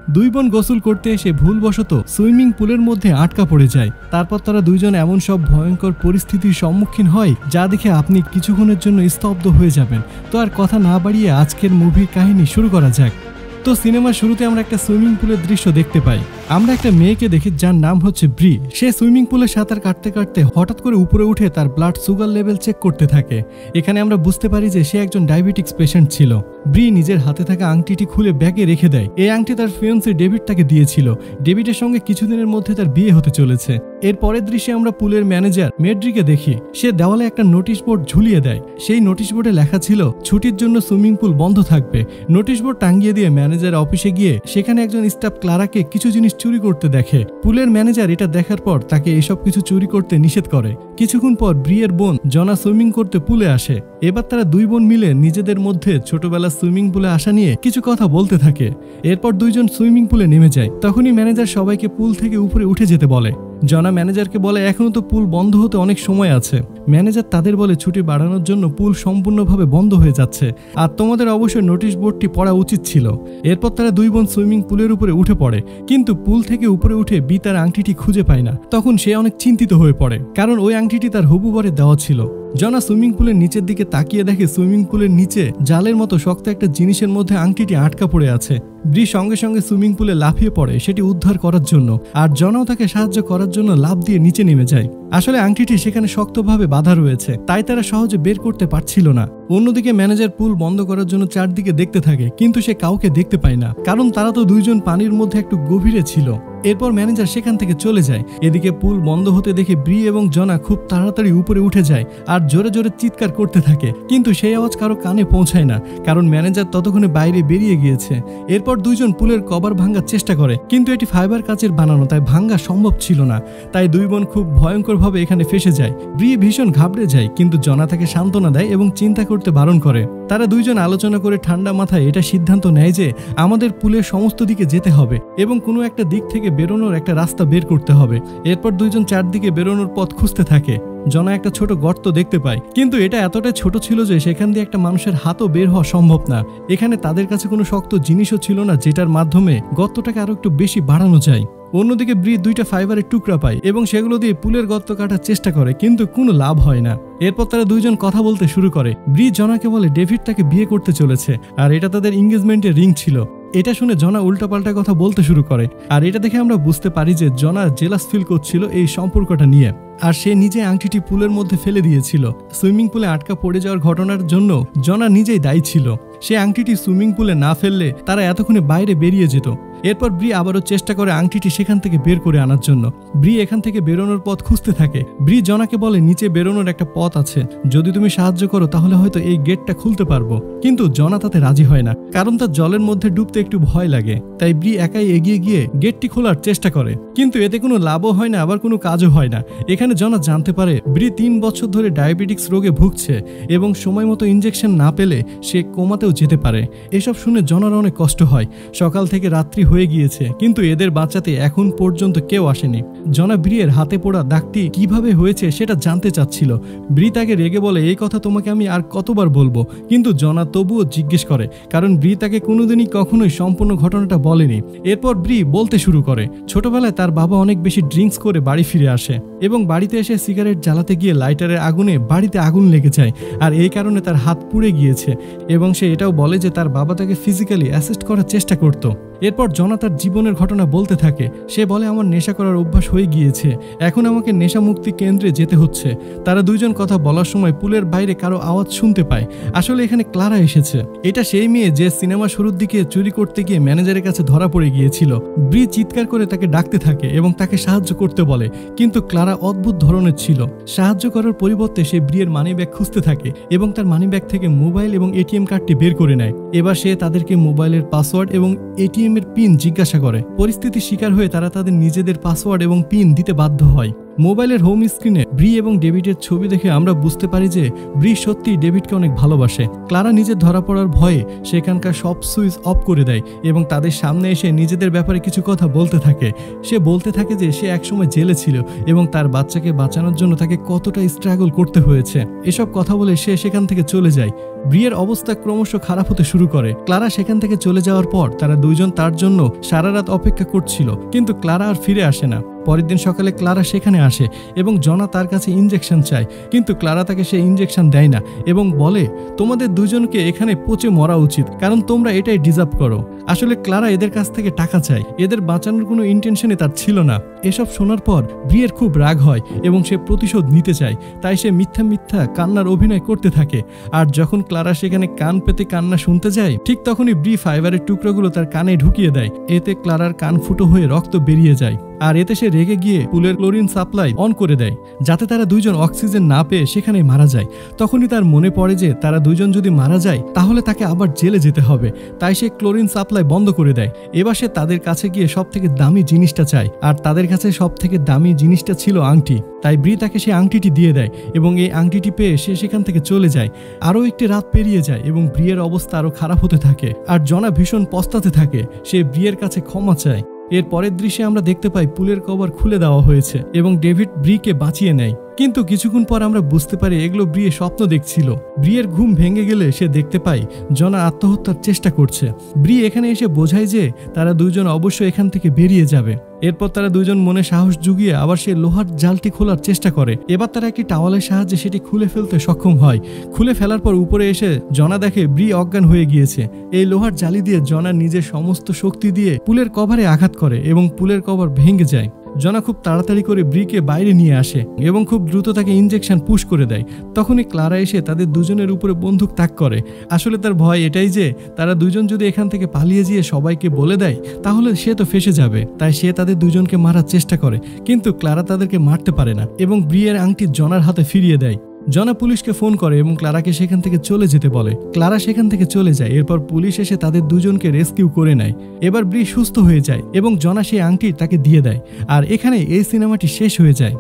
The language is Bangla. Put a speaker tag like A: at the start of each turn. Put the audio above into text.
A: দুই বোন গোসল করতে এসে ভুলবশত সুইমিং পুলের মধ্যে আটকা পড়ে যায়। তারপর তারা দুইজন এমন সব ভয়ঙ্কর পরিস্থিতির সম্মুখীন হয় যা দেখে আপনি কিছুক্ষণের জন্য স্তব্ধ হয়ে যাবেন। তো আর কথা না বাড়িয়ে আজকের মুভির কাহিনী শুরু করা যাক। তো সিনেমার শুরুতে আমরা একটা সুইমিং পুলের দৃশ্য দেখতে পাই। আমরা একটা মেয়েকে দেখি যার নাম হচ্ছে ব্রি। সে সুইমিং পুলে সাঁতার কাটতে কাটতে হঠাৎ করে উপরে উঠে তার ব্লাড সুগার লেভেল চেক করতে থাকে। এখানে আমরা বুঝতে পারি যে সে একজন ডায়াবেটিক্স পেশেন্ট ছিল। ব্রি নিজের হাতে থাকা আংটিটি খুলে ব্যাগে রেখে দেয়। এই আংটি তার ফিয়ান্সি ডেভিড তাকে দিয়েছিল। ডেভিডের সঙ্গে কিছুদিনের মধ্যে তার বিয়ে হতে চলেছে। এর পরের দৃশ্যে আমরা পুলের ম্যানেজার মেড্রিকে দেখি। সে দেওয়ালে একটা নোটিশ বোর্ড ঝুলিয়ে দেয়। সেই নোটিশ বোর্ডে লেখা ছিল ছুটির জন্য সুইমিং পুল বন্ধ থাকবে। নোটিশ বোর্ড টাঙ্গিয়ে দিয়ে ম্যানেজার অফিসে গিয়ে সেখানে একজন স্টাফ ক্লারাকে কিছু জিনিস চুরি করতে দেখে। পুলের ম্যানেজার এটা দেখার পর তাকে এসব কিছু চুরি করতে নিষেধ করে। কিছুক্ষণ পর ব্রিয়ের বোন জনা সুইমিং করতে পুলে আসে। এবার তারা দুই বোন মিলে নিজেদের মধ্যে ছোটবেলা সুইমিং পুলে আসা নিয়ে কিছু কথা বলতে থাকে। এরপর দুইজন সুইমিং পুলে নেমে যায়। তখনই ম্যানেজার সবাইকে পুল থেকে উপরে উঠে যেতে বলে। জনা ম্যানেজারকে বলে এখনো তো পুল বন্ধ হতে অনেক সময় আছে। ম্যানেজার তাদের বলে ছুটি বাড়ানোর জন্য পুল সম্পূর্ণভাবে বন্ধ হয়ে যাচ্ছে আর তোমাদের অবশ্যই নোটিশ বোর্ডটি পড়া উচিত ছিল। এরপর তারা দুই বোন সুইমিং পুলের উপরে উঠে পড়ে, কিন্তু পুল থেকে উপরে উঠে বি তার আংটিটি খুঁজে পায় না। তখন সে অনেক চিন্তিত হয়ে পড়ে, কারণ ওই আংটিটি তার হবু বরে দেওয়া ছিল। জনা সুইমিং পুলের নিচের দিকে তাকিয়ে দেখে সুইমিং পুলের নিচে জালের মতো শক্ত একটা জিনিসের মধ্যে আংটিটি আটকা পড়ে আছে। ব্রি সঙ্গে সঙ্গে সুইমিং পুলে লাফিয়ে পড়ে সেটি উদ্ধার করার জন্য, আর জনাও তাকে সাহায্য করার জন্য লাফ দিয়ে নিচে নেমে যায়। আসলে আংটিটি সেখানে শক্তভাবে বাঁধা রয়েছে, তাই তারা সহজে বের করতে পারছিল না। অন্যদিকে ম্যানেজার পুল বন্ধ করার জন্য চারদিকে দেখতে থাকে, কিন্তু সে কাউকে দেখতে পায় না, কারণ তারা তো দুইজন পানির মধ্যে একটু গভীরে ছিল। এরপর ম্যানেজার সেখান থেকে চলে যায়। এদিকে পুল বন্ধ হতে দেখে ব্রি এবং জনা খুব তাড়াতাড়ি উপরে উঠে যায় আর জোরে জোরে চিৎকার করতে থাকে, কিন্তু সেই আওয়াজ কারো কানে পৌঁছায় না, কারণ ম্যানেজার ততক্ষণে বাইরে বেরিয়ে গিয়েছে। এরপর দুইজন পুলের কভার ভাঙার চেষ্টা করে, কিন্তু এটি ফাইবার কাচের বানানো, তাই ভাঙা সম্ভব ছিল না। তাই দুই বোন খুব ভয়ঙ্করভাবে এখানে ফেসে যায়। ব্রি ভীষণ ঘাবড়ে যায়, কিন্তু জনা তাকে সান্ত্বনা দেয় এবং চিন্তা করতে বারণ করে। তারা দুইজন আলোচনা করে ঠান্ডা মাথায় এটা সিদ্ধান্ত নেয় যে আমাদের পুলের সমস্ত দিকে যেতে হবে এবং কোনো একটা দিক থেকে বেরোনোর একটা রাস্তা বের করতে হবে। এরপর দুইজন চারদিকে বেরোনোর পথ খুঁজতে থাকে। জনা একটা ছোট গর্ত দেখতে পায়, কিন্তু এটা এতটাই ছোট ছিল যে সেখান দিয়ে একটা মানুষের হাতও বের হওয়া সম্ভব না। এখানে তাদের কাছে কোনো শক্ত জিনিসও ছিল না যেটার মাধ্যমে গর্তটাকে আরো একটু বেশি বাড়ানো যায়। অন্যদিকে ব্রি দুইটা ফাইবারের টুকরা পায় এবং সেগুলো দিয়ে পুলের গর্ত কাটার চেষ্টা করে, কিন্তু কোনো লাভ হয় না। এরপর তারা দুইজন কথা বলতে শুরু করে। ব্রি জনাকে বলে ডেভিড তাকে বিয়ে করতে চলেছে আর এটা তাদের এঙ্গেজমেন্টের রিং ছিল। এটা শুনে জনা উল্টাপাল্টা কথা বলতে শুরু করে, আর এটা দেখে আমরা বুঝতে পারি যে জনা জেলাস ফিল করছিল এই সম্পর্কটা নিয়ে, আর সে নিজে আংটিটি পুলের মধ্যে ফেলে দিয়েছিল। সুইমিং পুলে আটকা পড়ে যাওয়ার ঘটনার জন্য জনা নিজেই দায়ী ছিল। সে আংটিটি সুইমিং পুলে না ফেললে তারা এতক্ষণে বাইরে বেরিয়ে যেত। এরপর ব্রি আবারও চেষ্টা করে আংটিটি সেখান থেকে বের করে আনার জন্য। ব্রি এখান থেকে বেরোনোর পথ খুঁজতে থাকে। ব্রি জনাকে বলে নিচে বেরোনোর একটা পথ আছে, যদি তুমি সাহায্য করো তাহলে হয়তো এই গেটটা খুলতে পারবো। কিন্তু জনা তাতে রাজি হয় না, কারণ তার জলের মধ্যে ডুবতে একটু ভয় লাগে। তাই ব্রি একাই এগিয়ে গিয়ে গেটটি খোলার চেষ্টা করে, কিন্তু এতে কোনো লাভও হয় না, আবার কোনো কাজও হয় না। এখানে জনা জানতে পারে ব্রি 3 বছর ধরে ডায়াবেটিক্স রোগে ভুগছে এবং সময় মতো ইনজেকশন না পেলে সে কোমাতেও যেতে পারে। এসব শুনে জনার অনেক কষ্ট হয়। সকাল থেকে রাত্রি হয়ে গিয়েছে, কিন্তু এদের বাঁচাতে এখন পর্যন্ত কেউ আসেনি। জনা ব্রিয়ের হাতে পোড়া দাগটি কিভাবে হয়েছে সেটা জানতে চাচ্ছিল। ব্রি তাকে রেগে বলে এই কথা তোমাকে আমি আর কতবার বলবো, কিন্তু জনা তবুও জিজ্ঞেস করে, কারণ ব্রি তাকে কোনোদিনই কখনোই সম্পূর্ণ ঘটনাটা বলেনি। এরপর ব্রি বলতে শুরু করে ছোটবেলায় তার বাবা অনেক বেশি ড্রিঙ্কস করে বাড়ি ফিরে আসে এবং বাড়িতে এসে সিগারেট জ্বালাতে গিয়ে লাইটারের আগুনে বাড়িতে আগুন লেগে যায়, আর এই কারণে তার হাত পুড়ে গিয়েছে এবং সে এটাও বলে যে তার বাবা তাকে ফিজিক্যালি অ্যাসিস্ট করার চেষ্টা করত। এরপর জনা তার জীবনের ঘটনা বলতে থাকে। সে বলে আমার নেশা করার অভ্যাস হয়ে গিয়েছে, এখন আমাকে নেশা মুক্তি কেন্দ্রে যেতে হচ্ছে। তারা দুইজন কথা বলার সময় পুলের বাইরে কারো আওয়াজ শুনতে পায়। আসলে এখানে ক্লারা এসেছে। এটা সেই মেয়ে যে সিনেমা শুরুর দিকে চুরি করতে গিয়ে ম্যানেজারের কাছে ধরা পড়ে গিয়েছিল। ব্রি চিৎকার করে তাকে ডাকতে থাকে এবং তাকে সাহায্য করতে বলে, কিন্তু ক্লারা অদ্ভুত ধরনের ছিল। সাহায্য করার পরিবর্তে সে ব্রিয়ের মানি ব্যাগ খুঁজতে থাকে এবং তার মানি ব্যাগ থেকে মোবাইল এবং এটিএম কার্ডটি বের করে নেয়। এবার সে তাদেরকে মোবাইলের পাসওয়ার্ড এবং এটিএম এর পিন জিজ্ঞাসা করে। পরিস্থিতির শিকার হয়ে তারা তাদের নিজেদের পাসওয়ার্ড এবং পিন দিতে বাধ্য হয়। মোবাইলের হোম স্ক্রিনে ব্রি এবং ডেভিডের ছবি দেখে আমরা বুঝতে পারি যে ব্রি সত্যিই ডেভিডকে অনেক ভালোবাসে। ক্লারা নিজের ধরা পড়ার ভয়ে সেখানকার সব সুইচ অফ করে দেয় এবং তাদের সামনে এসে নিজেদের ব্যাপারে কিছু কথা বলতে থাকে। সে বলতে থাকে যে সে একসময় জেলে ছিল এবং তার বাচ্চাকে বাঁচানোর জন্য তাকে কতটা স্ট্রাগল করতে হয়েছে। এসব কথা বলে সে সেখান থেকে চলে যায়। ব্রিয়ের অবস্থা ক্রমশ খারাপ হতে শুরু করে। ক্লারা সেখান থেকে চলে যাওয়ার পর তারা দুইজন তার জন্য সারা রাত অপেক্ষা করছিল, কিন্তু ক্লারা আর ফিরে আসে না। পরের দিন সকালে ক্লারা সেখানে আসে এবং জনা তার কাছে ইনজেকশন চায়, কিন্তু ক্লারা তাকে সে ইনজেকশন দেয় না এবং বলে তোমাদের দুজনকে এখানে পচে মরা উচিত, কারণ তোমরা এটাই ডিজার্ভ করো। আসলে ক্লারা এদের কাছ থেকে টাকা চায়, এদের বাঁচানোর কোনো ইন্টেনশনই তার ছিল না। এসব শোনার পর ব্রিয়ের খুব রাগ হয় এবং সে প্রতিশোধ নিতে চায়, তাই সে মিথ্যা মিথ্যা কান্নার অভিনয় করতে থাকে। আর যখন ক্লারা সেখানে কান পেতে কান্না শুনতে যায়, ঠিক তখনই ব্রি ফাইবারের টুকরোগুলো তার কানে ঢুকিয়ে দেয়। এতে ক্লারার কান ফুটো হয়ে রক্ত বেরিয়ে যায়। আর এতে সে রেগে গিয়ে পুলের ক্লোরিন সাপ্লাই অন করে দেয়, যাতে তারা দুইজন অক্সিজেন না পেয়ে সেখানে মারা যায়। তখনই তার মনে পড়ে যে তারা দুইজন যদি মারা যায় তাহলে তাকে আবার জেলে যেতে হবে, তাই সে ক্লোরিন সাপ্লাই বন্ধ করে দেয়। এবার সে তাদের কাছে গিয়ে সব থেকে দামি জিনিসটা চায়, আর তাদের কাছে সব থেকে দামি জিনিসটা ছিল আংটি। তাই ব্রি তাকে সেই আংটিটি দিয়ে দেয় এবং এই আংটিটি পেয়ে সে সেখান থেকে চলে যায়। আরও একটি রাত পেরিয়ে যায় এবং ব্রিয়ের অবস্থা আরও খারাপ হতে থাকে, আর জনা ভীষণ পস্তাতে থাকে। সে ব্রিয়ের কাছে ক্ষমা চায়। এর পরের দৃশ্যে আমরা দেখতে পাই পুলের কভার খুলে দেওয়া হয়েছে এবং ডেভিড ব্রিকে বাঁচিয়ে নেয়। কিন্তু কিছুক্ষণ পর আমরা বুঝতে পারি এগুলো ব্রিয়ে স্বপ্ন দেখছিল। ব্রিয়ের ঘুম ভেঙে গেলে সে দেখতে পায় জনা আত্মহত্যার চেষ্টা করছে। ব্রি এখানে এসে বোঝায় যে তারা দুইজন অবশ্যই এখান থেকে বেরিয়ে যাবে। এরপর তারা দুইজন মনে সাহস জুগিয়ে আবার সেই লোহার জালটি খোলার চেষ্টা করে। এবার তারা একটি টাওয়ালের সাহায্যে সেটি খুলে ফেলতে সক্ষম হয়। খুলে ফেলার পর উপরে এসে জনা দেখে ব্রি অজ্ঞান হয়ে গিয়েছে। এই লোহার জালি দিয়ে জনা নিজের সমস্ত শক্তি দিয়ে পুলের কভারে আঘাত করে এবং পুলের কভার ভেঙে যায়। জনা খুব তাড়াতাড়ি করে ব্রিকে বাইরে নিয়ে আসে এবং খুব দ্রুত তাকে ইনজেকশন পুশ করে দেয়। তখনই ক্লারা এসে তাদের দুজনের উপরে বন্দুক তাক করে। আসলে তার ভয় এটাই যে তারা দুজন যদি এখান থেকে পালিয়ে গিয়ে সবাইকে বলে দেয় তাহলে সে তো ফেঁসে যাবে, তাই সে তাদের দুজনকে মারার চেষ্টা করে, কিন্তু ক্লারা তাদেরকে মারতে পারে না এবং ব্রিয়ের আংটি জনার হাতে ফিরিয়ে দেয়। জনা পুলিশকে ফোন করে এবং ক্লারাকে সেখান থেকে চলে যেতে বলে। ক্লারা সেখান থেকে চলে যায়। এরপর পুলিশ এসে তাদের দুজনকে রেস্কিউ করে নেয়। এবার ব্রি সুস্থ হয়ে যায় এবং জনা সেই আংটি তাকে দিয়ে দেয়। আর এখানে এই সিনেমাটি শেষ হয়ে যায়।